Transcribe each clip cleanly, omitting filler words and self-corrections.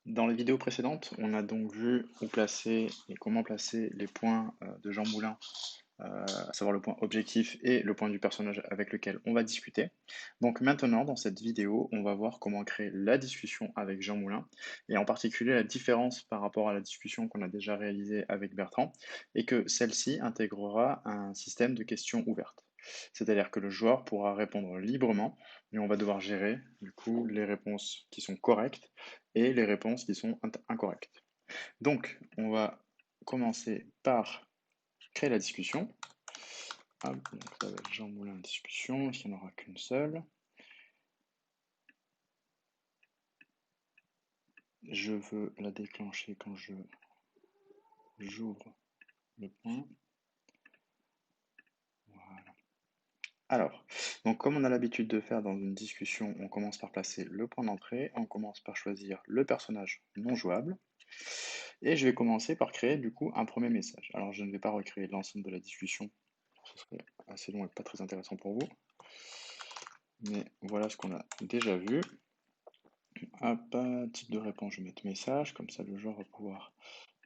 Dans les vidéos précédentes, on a donc vu où placer et comment placer les points de Jean Moulin, à savoir le point objectif et le point du personnage avec lequel on va discuter. Donc maintenant, dans cette vidéo, on va voir comment créer la discussion avec Jean Moulin, et en particulier la différence par rapport à la discussion qu'on a déjà réalisée avec Bertrand, et que celle-ci intégrera un système de questions ouvertes. C'est-à-dire que le joueur pourra répondre librement, et on va devoir gérer du coup les réponses qui sont correctes et les réponses qui sont incorrectes. Donc, on va commencer par créer la discussion. Hop, donc ça va être Jean Moulin discussion, il n'y en aura qu'une seule. Je veux la déclencher quand j'ouvre le point. Voilà. Alors, donc comme on a l'habitude de faire dans une discussion, on commence par placer le point d'entrée, on commence par choisir le personnage non jouable, et je vais commencer par créer du coup un premier message. Alors je ne vais pas recréer l'ensemble de la discussion, ce serait assez long et pas très intéressant pour vous. Mais voilà ce qu'on a déjà vu. Hop, type de réponse, je vais mettre message, comme ça le joueur va pouvoir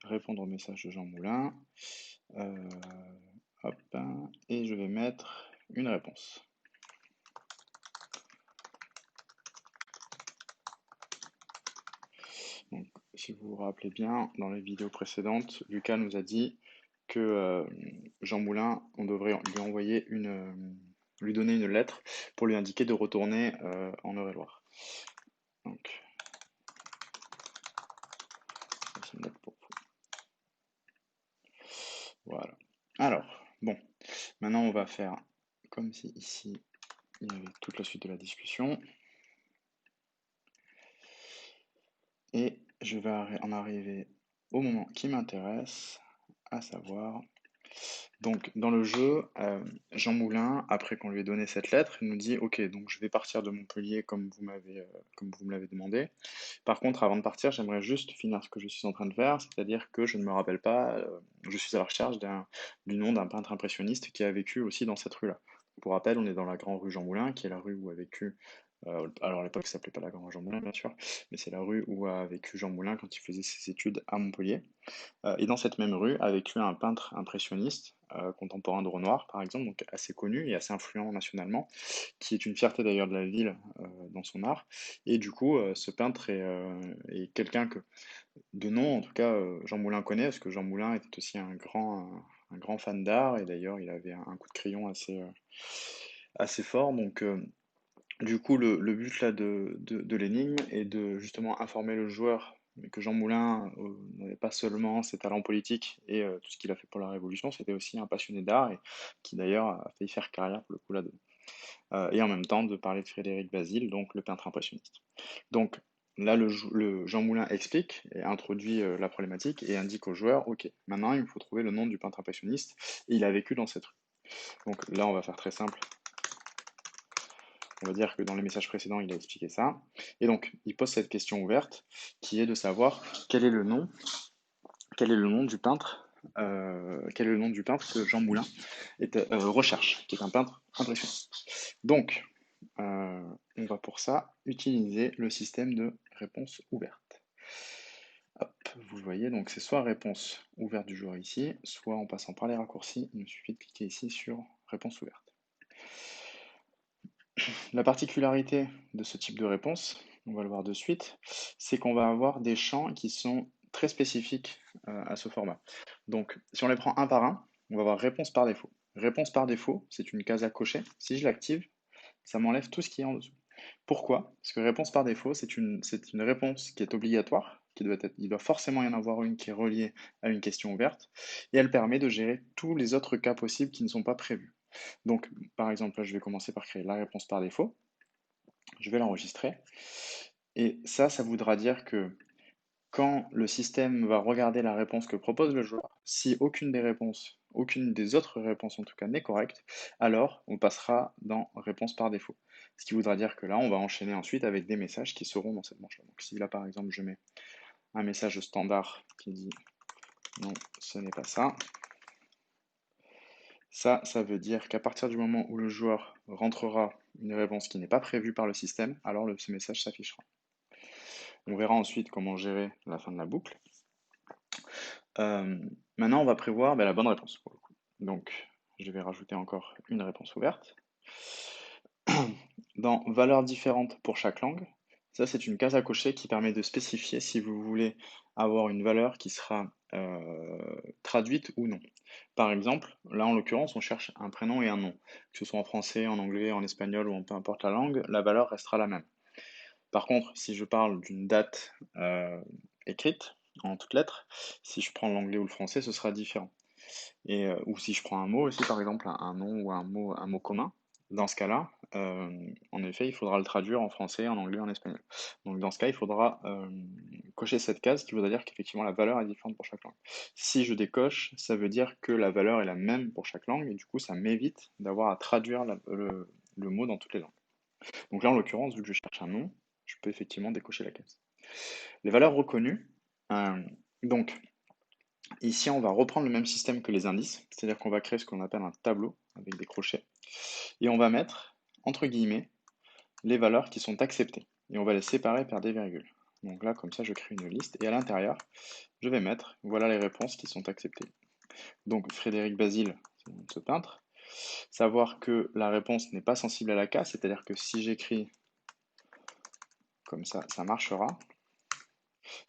répondre au message de Jean Moulin. Euh, hop, et je vais mettre une réponse. Donc, si vous vous rappelez bien, dans les vidéos précédentes, Lucas nous a dit que Jean Moulin, on devrait lui envoyer lui donner une lettre pour lui indiquer de retourner en Eure-et-Loire. Donc, c'est une lettre pour vous. Voilà. Alors, bon, maintenant on va faire comme si ici il y avait toute la suite de la discussion. Et je vais en arriver au moment qui m'intéresse, à savoir, donc dans le jeu, Jean Moulin, après qu'on lui ait donné cette lettre, il nous dit, ok, donc je vais partir de Montpellier comme vous me l'avez demandé. Par contre, avant de partir, j'aimerais juste finir ce que je suis en train de faire, c'est-à-dire que je ne me rappelle pas, je suis à la recherche du nom d'un peintre impressionniste qui a vécu aussi dans cette rue-là. Pour rappel, on est dans la grande rue Jean Moulin, qui est la rue où a vécu, alors à l'époque ça s'appelait pas la grande rue Jean Moulin bien sûr, mais c'est la rue où a vécu Jean Moulin quand il faisait ses études à Montpellier. Et dans cette même rue a vécu un peintre impressionniste, contemporain de Renoir par exemple, donc assez connu et assez influent nationalement, qui est une fierté d'ailleurs de la ville dans son art. Et du coup, ce peintre est quelqu'un que, de nom en tout cas, Jean Moulin connaît, parce que Jean Moulin était aussi un grand fan d'art, et d'ailleurs il avait un coup de crayon assez fort. Donc du coup, le but là de l'énigme est de justement informer le joueur mais que Jean Moulin n'avait pas seulement ses talents politiques et tout ce qu'il a fait pour la Révolution, c'était aussi un passionné d'art et qui d'ailleurs a failli faire carrière pour le coup là-dedans. Et en même temps de parler de Frédéric Basile, donc le peintre impressionniste. Donc là, le Jean Moulin explique et introduit la problématique et indique au joueur, ok, maintenant il me faut trouver le nom du peintre impressionniste et il a vécu dans cette rue. Donc là, on va faire très simple. On va dire que dans les messages précédents, il a expliqué ça. Et donc, il pose cette question ouverte qui est de savoir quel est le nom du peintre, quel est le nom du peintre que Jean Moulin recherche, qui est un peintre impressionniste. Donc, on va pour ça utiliser le système de réponse ouverte. Hop, vous le voyez, donc c'est soit réponse ouverte du joueur ici, soit en passant par les raccourcis, il me suffit de cliquer ici sur réponse ouverte. La particularité de ce type de réponse, on va le voir de suite, c'est qu'on va avoir des champs qui sont très spécifiques à ce format. Donc, si on les prend un par un, on va avoir réponse par défaut. Réponse par défaut, c'est une case à cocher. Si je l'active, ça m'enlève tout ce qui est en dessous. Pourquoi? Parce que réponse par défaut, c'est une réponse qui est obligatoire, il doit forcément y en avoir une qui est reliée à une question ouverte, et elle permet de gérer tous les autres cas possibles qui ne sont pas prévus. Donc, par exemple, là, je vais commencer par créer la réponse par défaut. Je vais l'enregistrer. Et ça voudra dire que quand le système va regarder la réponse que propose le joueur, si aucune des autres réponses en tout cas n'est correcte, alors on passera dans réponse par défaut. Ce qui voudra dire que là, on va enchaîner ensuite avec des messages qui seront dans cette manche-là. Donc si là, par exemple, je mets un message standard qui dit non, ce n'est pas ça, ça veut dire qu'à partir du moment où le joueur rentrera une réponse qui n'est pas prévue par le système, alors ce message s'affichera. On verra ensuite comment gérer la fin de la boucle. Maintenant, on va prévoir la bonne réponse pour le coup. Donc, je vais rajouter encore une réponse ouverte. Dans valeurs différentes pour chaque langue, ça c'est une case à cocher qui permet de spécifier si vous voulez avoir une valeur qui sera traduite ou non. Par exemple, là en l'occurrence, on cherche un prénom et un nom. Que ce soit en français, en anglais, en espagnol ou en peu importe la langue, la valeur restera la même. Par contre, si je parle d'une date écrite en toutes lettres, si je prends l'anglais ou le français, ce sera différent. Ou si je prends un mot aussi, par exemple un nom ou un mot commun, dans ce cas-là, en effet, il faudra le traduire en français, en anglais, en espagnol. Donc dans ce cas, il faudra cocher cette case qui voudra dire qu'effectivement la valeur est différente pour chaque langue. Si je décoche, ça veut dire que la valeur est la même pour chaque langue, et du coup, ça m'évite d'avoir à traduire le mot dans toutes les langues. Donc là, en l'occurrence, vu que je cherche un nom, je peux effectivement décocher la case. Les valeurs reconnues, euh, donc ici, on va reprendre le même système que les indices, c'est-à-dire qu'on va créer ce qu'on appelle un tableau avec des crochets, et on va mettre, entre guillemets, les valeurs qui sont acceptées, et on va les séparer par des virgules. Donc là, comme ça, je crée une liste, et à l'intérieur, je vais mettre, voilà les réponses qui sont acceptées. Donc Frédéric Basile, c'est le nom de ce peintre. Savoir que la réponse n'est pas sensible à la case, c'est-à-dire que si j'écris comme ça marchera,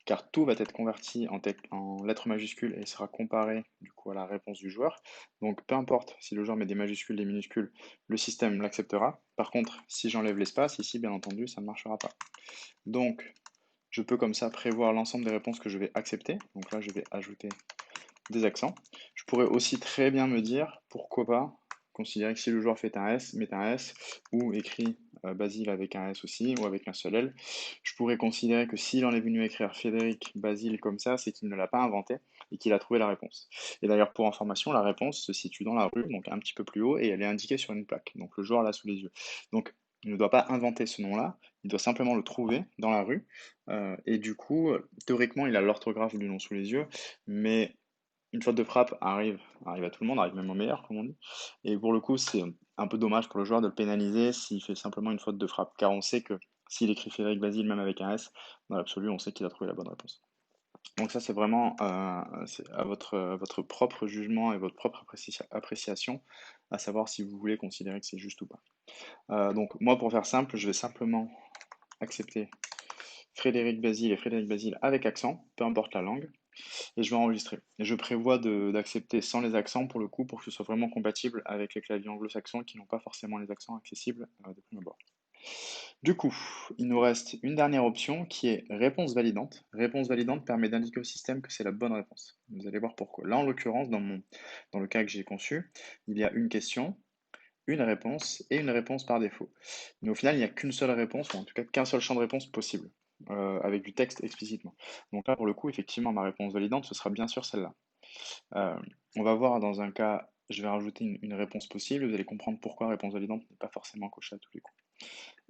car tout va être converti en lettres majuscules et sera comparé du coup à la réponse du joueur. Donc peu importe si le joueur met des majuscules, des minuscules, le système l'acceptera. Par contre, si j'enlève l'espace, ici bien entendu, ça ne marchera pas. Donc je peux comme ça prévoir l'ensemble des réponses que je vais accepter. Donc là, je vais ajouter des accents. Je pourrais aussi très bien me dire, pourquoi pas, considérer que si le joueur fait un S, met un S, ou écrit Basile avec un S aussi, ou avec un seul L, je pourrais considérer que s'il en est venu écrire Frédéric Basile comme ça, c'est qu'il ne l'a pas inventé et qu'il a trouvé la réponse. Et d'ailleurs, pour information, la réponse se situe dans la rue, donc un petit peu plus haut, et elle est indiquée sur une plaque. Donc le joueur l'a sous les yeux. Donc il ne doit pas inventer ce nom-là, il doit simplement le trouver dans la rue. Et du coup, théoriquement, il a l'orthographe du nom sous les yeux, mais une faute de frappe arrive à tout le monde, arrive même au meilleur, comme on dit. Et pour le coup, c'est un peu dommage pour le joueur de le pénaliser s'il fait simplement une faute de frappe, car on sait que s'il écrit Frédéric Basile, même avec un S, dans l'absolu, on sait qu'il a trouvé la bonne réponse. Donc ça, c'est vraiment c'est à votre propre jugement et votre propre appréciation, à savoir si vous voulez considérer que c'est juste ou pas. Donc moi, pour faire simple, je vais simplement accepter Frédéric Basile et Frédéric Basile avec accent, peu importe la langue, et je vais enregistrer. Et je prévois d'accepter sans les accents pour le coup, pour que ce soit vraiment compatible avec les claviers anglo-saxons qui n'ont pas forcément les accents accessibles de prime abord. Du coup, il nous reste une dernière option qui est réponse validante. Réponse validante permet d'indiquer au système que c'est la bonne réponse. Vous allez voir pourquoi. Là, en l'occurrence, dans le cas que j'ai conçu, il y a une question, une réponse et une réponse par défaut. Mais au final, il n'y a qu'une seule réponse, ou en tout cas qu'un seul champ de réponse possible, avec du texte explicitement. Donc là, pour le coup, effectivement, ma réponse validante, ce sera bien sûr celle-là. Euh, on va voir dans un cas, je vais rajouter une réponse possible, vous allez comprendre pourquoi réponse validante n'est pas forcément cochée à tous les coups.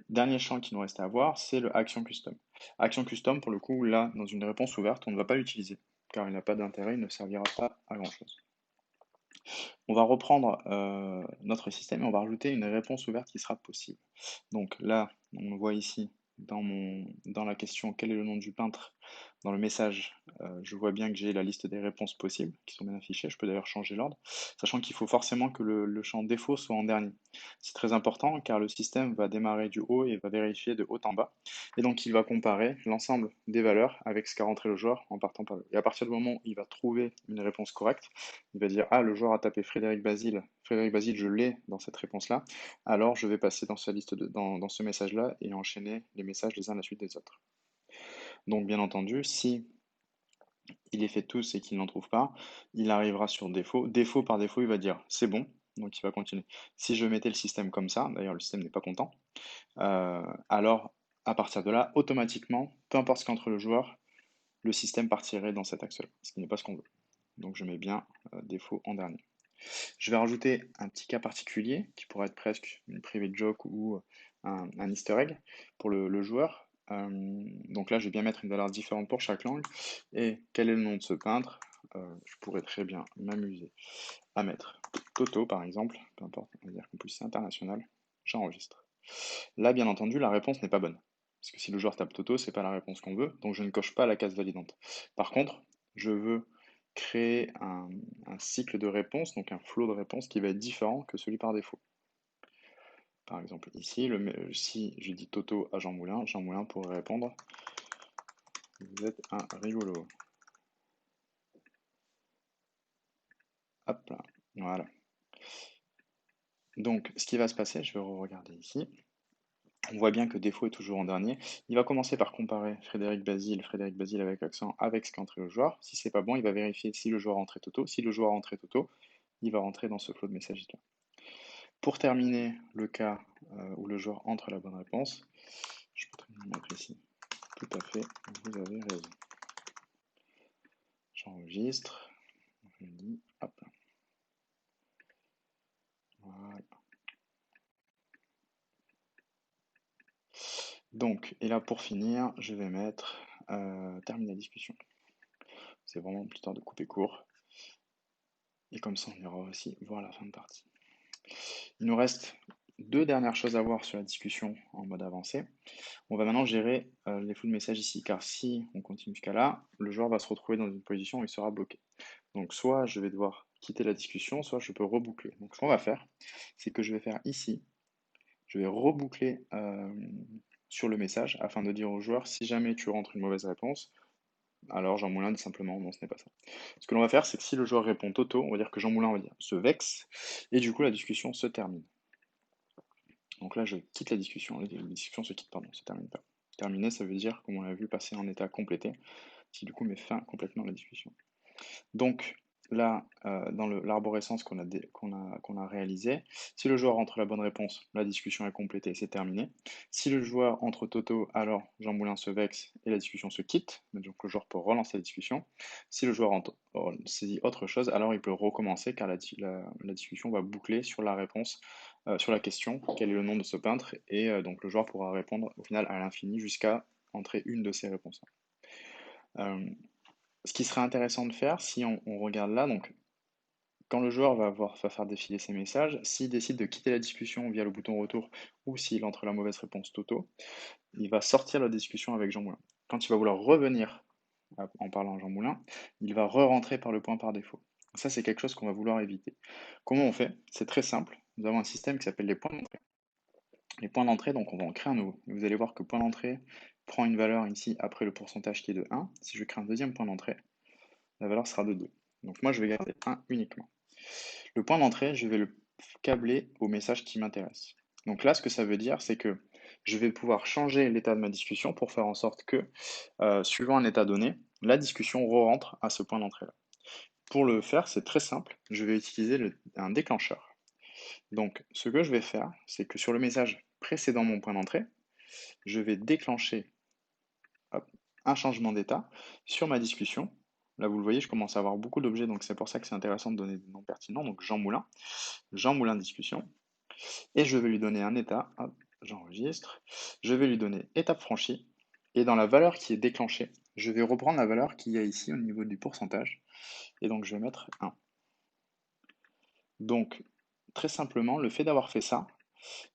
Dernier champ qui nous reste à voir, c'est le action custom. Action custom, pour le coup, là, dans une réponse ouverte, on ne va pas l'utiliser, car il n'a pas d'intérêt, il ne servira pas à grand-chose. On va reprendre notre système et on va rajouter une réponse ouverte qui sera possible. Donc là, on voit ici dans la question quel est le nom du peintre. Dans le message, je vois bien que j'ai la liste des réponses possibles qui sont bien affichées. Je peux d'ailleurs changer l'ordre, sachant qu'il faut forcément que le champ défaut soit en dernier. C'est très important car le système va démarrer du haut et va vérifier de haut en bas. Et donc il va comparer l'ensemble des valeurs avec ce qu'a rentré le joueur en partant par là. Et à partir du moment où il va trouver une réponse correcte, il va dire ah, le joueur a tapé Frédéric Basile. Frédéric Basile, je l'ai dans cette réponse-là. Alors je vais passer dans sa liste dans ce message-là et enchaîner les messages les uns à la suite des autres. Donc bien entendu, si il les fait tous et qu'il n'en trouve pas, il arrivera sur défaut. Défaut par défaut, il va dire c'est bon, donc il va continuer. Si je mettais le système comme ça, d'ailleurs le système n'est pas content, alors à partir de là, automatiquement, peu importe ce qu'entre le joueur, le système partirait dans cet axe-là, ce qui n'est pas ce qu'on veut. Donc je mets bien défaut en dernier. Je vais rajouter un petit cas particulier qui pourrait être presque une private joke ou un easter egg pour le joueur. Donc là, je vais bien mettre une valeur différente pour chaque langue. Et quel est le nom de ce peintre? Je pourrais très bien m'amuser à mettre Toto, par exemple, peu importe, on va dire qu'en plus c'est international. J'enregistre. Là, bien entendu, la réponse n'est pas bonne. Parce que si le joueur tape Toto, c'est pas la réponse qu'on veut, donc je ne coche pas la case validante. Par contre, je veux créer un cycle de réponse, donc un flow de réponse qui va être différent que celui par défaut. Par exemple, ici, si je dis Toto à Jean Moulin pourrait répondre vous êtes un rigolo. Hop là, voilà. Donc, ce qui va se passer, je vais regarder ici. On voit bien que défaut est toujours en dernier. Il va commencer par comparer Frédéric Basile avec accent, avec ce qu'entré le joueur. Si c'est pas bon, il va vérifier si le joueur a entré Toto. Si le joueur a entré Toto, il va rentrer dans ce flot de messages là. Pour terminer le cas où le joueur entre la bonne réponse, je peux très bien mettre ici. Tout à fait, vous avez raison. J'enregistre. Je dis, hop. Voilà. Donc, et là pour finir, je vais mettre terminer la discussion. C'est vraiment plutôt de couper court. Et comme ça, on ira aussi voir la fin de partie. Il nous reste deux dernières choses à voir sur la discussion en mode avancé. On va maintenant gérer les flux de messages ici, car si on continue jusqu'à là, le joueur va se retrouver dans une position où il sera bloqué. Donc soit je vais devoir quitter la discussion, soit je peux reboucler. Donc ce qu'on va faire, c'est que je vais faire ici, je vais reboucler sur le message afin de dire au joueur, si jamais tu rentres une mauvaise réponse, alors Jean Moulin dit simplement non, ce n'est pas ça. Ce que l'on va faire, c'est que si le joueur répond Toto, on va dire que Jean Moulin se vexe, et du coup la discussion se termine. Donc là, je quitte la discussion se quitte, pardon, se termine pas. Terminé, ça veut dire, comme on l'a vu, passer en état complété, qui du coup met fin complètement à la discussion. Donc là, dans l'arborescence qu'on a réalisé, si le joueur entre la bonne réponse, la discussion est complétée, c'est terminé. Si le joueur entre Toto, alors Jean Moulin se vexe et la discussion se quitte, donc le joueur peut relancer la discussion. Si le joueur saisit autre chose, alors il peut recommencer car la discussion va boucler sur la réponse, sur la question, quel est le nom de ce peintre, et donc le joueur pourra répondre au final à l'infini jusqu'à entrer une de ces réponses. Ce qui serait intéressant de faire, si on regarde là, donc quand le joueur va faire défiler ses messages, s'il décide de quitter la discussion via le bouton retour ou s'il entre la mauvaise réponse Toto, il va sortir la discussion avec Jean Moulin. Quand il va vouloir revenir en parlant à Jean Moulin, il va re-rentrer par le point par défaut. Ça, c'est quelque chose qu'on va vouloir éviter. Comment on fait? C'est très simple. Nous avons un système qui s'appelle les points d'entrée. Les points d'entrée, donc on va en créer un nouveau. Vous allez voir que point d'entrée prend une valeur ici après le pourcentage qui est de 1. Si je crée un deuxième point d'entrée, la valeur sera de 2. Donc moi, je vais garder 1 uniquement. Le point d'entrée, je vais le câbler au message qui m'intéresse. Donc là, ce que ça veut dire, c'est que je vais pouvoir changer l'état de ma discussion pour faire en sorte que, suivant un état donné, la discussion re-rentre à ce point d'entrée-là. Pour le faire, c'est très simple. Je vais utiliser un déclencheur. Donc, ce que je vais faire, c'est que sur le message précédent mon point d'entrée, je vais déclencher un changement d'état sur ma discussion. Là, vous le voyez, je commence à avoir beaucoup d'objets, donc c'est pour ça que c'est intéressant de donner des noms pertinents. Donc Jean Moulin discussion. Et je vais lui donner un état. Hop, j'enregistre. Je vais lui donner étape franchie. Et dans la valeur qui est déclenchée, je vais reprendre la valeur qu'il y a ici au niveau du pourcentage. Et donc je vais mettre 1. Donc, très simplement, le fait d'avoir fait ça,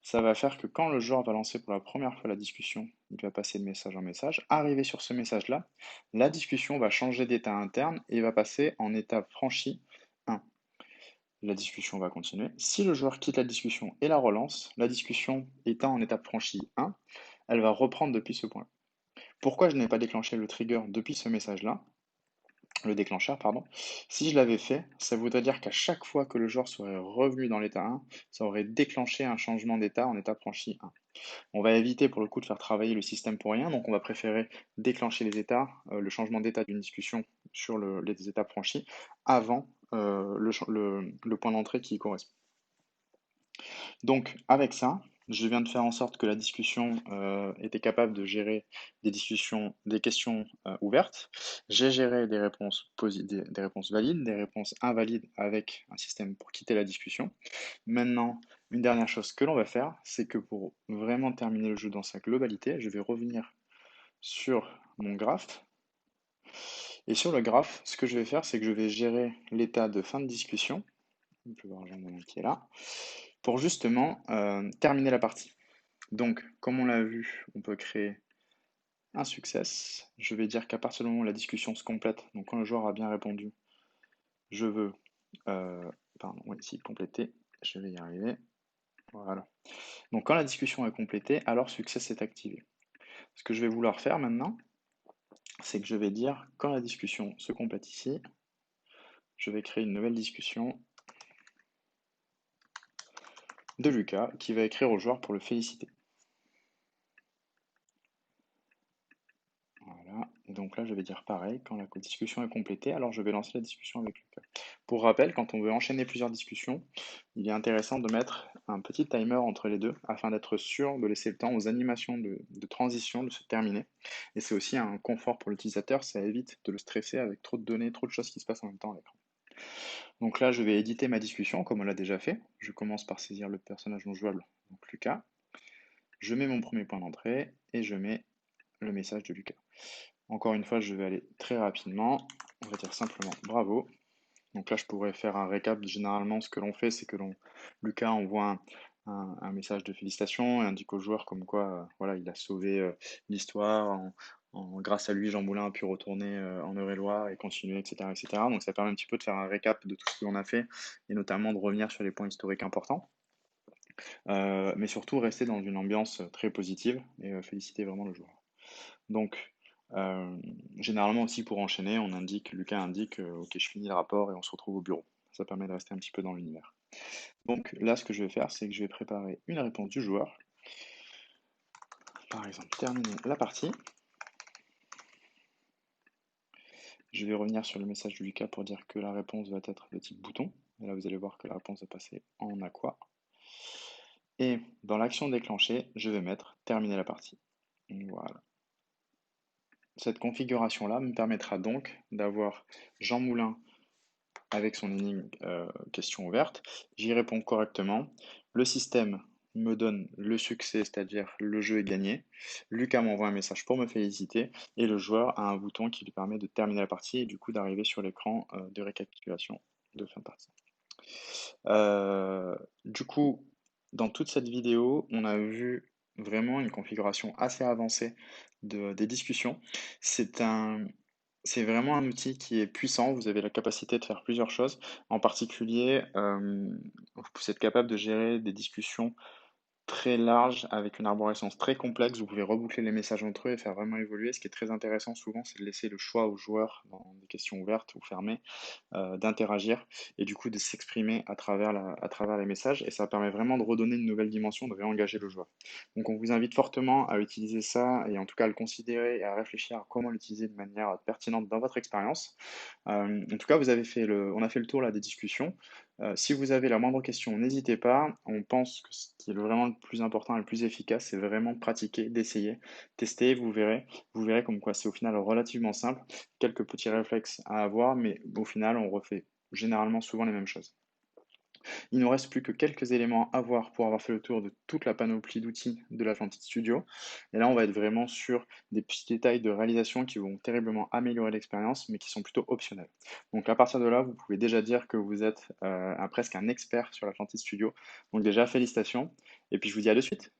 ça va faire que quand le joueur va lancer pour la première fois la discussion, il va passer de message en message. Arrivé sur ce message-là, la discussion va changer d'état interne et va passer en étape franchie 1. La discussion va continuer. Si le joueur quitte la discussion et la relance, la discussion étant en étape franchie 1, elle va reprendre depuis ce point. Pourquoi je n'ai pas déclenché le trigger depuis ce message-là? Le déclencheur, pardon. Si je l'avais fait, ça voudrait dire qu'à chaque fois que le joueur serait revenu dans l'état 1, ça aurait déclenché un changement d'état en état franchi 1. On va éviter pour le coup de faire travailler le système pour rien, donc on va préférer déclencher les états, le changement d'état d'une discussion sur les étapes franchies avant le point d'entrée qui y correspond. Donc avec ça, je viens de faire en sorte que la discussion était capable de gérer des questions ouvertes. J'ai géré des réponses valides, des réponses invalides avec un système pour quitter la discussion. Maintenant, une dernière chose que l'on va faire, c'est que pour vraiment terminer le jeu dans sa globalité, je vais revenir sur mon graphe. Et sur le graphe, ce que je vais faire, c'est que je vais gérer l'état de fin de discussion. On peut voir Jean Moulin qui est là, pour justement terminer la partie. Donc, comme on l'a vu, on peut créer un success. Je vais dire qu'à partir du moment où la discussion se complète, donc quand le joueur a bien répondu, je veux, pardon, oui, si, compléter, je vais y arriver. Voilà. Donc quand la discussion est complétée, alors success est activé. Ce que je vais vouloir faire maintenant, c'est que je vais dire quand la discussion se complète ici, je vais créer une nouvelle discussion de Lucas qui va écrire au joueur pour le féliciter. Voilà, et donc là je vais dire pareil, quand la discussion est complétée, alors je vais lancer la discussion avec Lucas. Pour rappel, quand on veut enchaîner plusieurs discussions, il est intéressant de mettre un petit timer entre les deux afin d'être sûr de laisser le temps aux animations de transition de se terminer. Et c'est aussi un confort pour l'utilisateur, ça évite de le stresser avec trop de données, trop de choses qui se passent en même temps à l'écran. Donc là je vais éditer ma discussion comme on l'a déjà fait. Je commence par saisir le personnage non jouable, donc Lucas. Je mets mon premier point d'entrée et je mets le message de Lucas. Encore une fois, je vais aller très rapidement. On va dire simplement bravo. Donc là, je pourrais faire un récap. Généralement, ce que l'on fait, c'est que Lucas envoie un message de félicitations et indique au joueur comme quoi voilà, il a sauvé l'histoire. Grâce à lui, Jean Moulin a pu retourner en Eure-et-Loir et continuer, etc., etc. Donc ça permet un petit peu de faire un récap de tout ce que l'on a fait et notamment de revenir sur les points historiques importants. Mais surtout, rester dans une ambiance très positive et féliciter vraiment le joueur. Donc, généralement aussi pour enchaîner, Lucas indique, ok, je finis le rapport et on se retrouve au bureau. Ça permet de rester un petit peu dans l'univers. Donc là, ce que je vais faire, c'est que je vais préparer une réponse du joueur. Par exemple, terminer la partie. Je vais revenir sur le message de Lucas pour dire que la réponse va être de type bouton. Et là, vous allez voir que la réponse va passer en aqua. Et dans l'action déclenchée, je vais mettre terminer la partie. Voilà. Cette configuration-là me permettra donc d'avoir Jean Moulin avec son énigme question ouverte. J'y réponds correctement. Le système me donne le succès, c'est-à-dire le jeu est gagné. Lucas m'envoie un message pour me féliciter et le joueur a un bouton qui lui permet de terminer la partie et du coup d'arriver sur l'écran de récapitulation de fin de partie. Du coup, dans toute cette vidéo, on a vu vraiment une configuration assez avancée des discussions. C'est un, c'est vraiment un outil qui est puissant. Vous avez la capacité de faire plusieurs choses. En particulier, vous êtes capable de gérer des discussions très large, avec une arborescence très complexe. Vous pouvez reboucler les messages entre eux et faire vraiment évoluer. Ce qui est très intéressant souvent, c'est de laisser le choix aux joueurs, dans des questions ouvertes ou fermées, d'interagir et du coup de s'exprimer à travers les messages. Et ça permet vraiment de redonner une nouvelle dimension, de réengager le joueur. Donc on vous invite fortement à utiliser ça et en tout cas à le considérer et à réfléchir à comment l'utiliser de manière pertinente dans votre expérience. En tout cas, on a fait le tour là des discussions. Si vous avez la moindre question, n'hésitez pas. On pense que ce qui est vraiment le plus important et le plus efficace, c'est vraiment de pratiquer, d'essayer, tester, vous verrez. Vous verrez comme quoi c'est au final relativement simple. Quelques petits réflexes à avoir, mais au final, on refait généralement souvent les mêmes choses. Il ne nous reste plus que quelques éléments à voir pour avoir fait le tour de toute la panoplie d'outils de l'Atlantic Studio. Et là, on va être vraiment sur des petits détails de réalisation qui vont terriblement améliorer l'expérience, mais qui sont plutôt optionnels. Donc à partir de là, vous pouvez déjà dire que vous êtes presque un expert sur l'Atlantic Studio. Donc déjà, félicitations. Et puis je vous dis à de suite.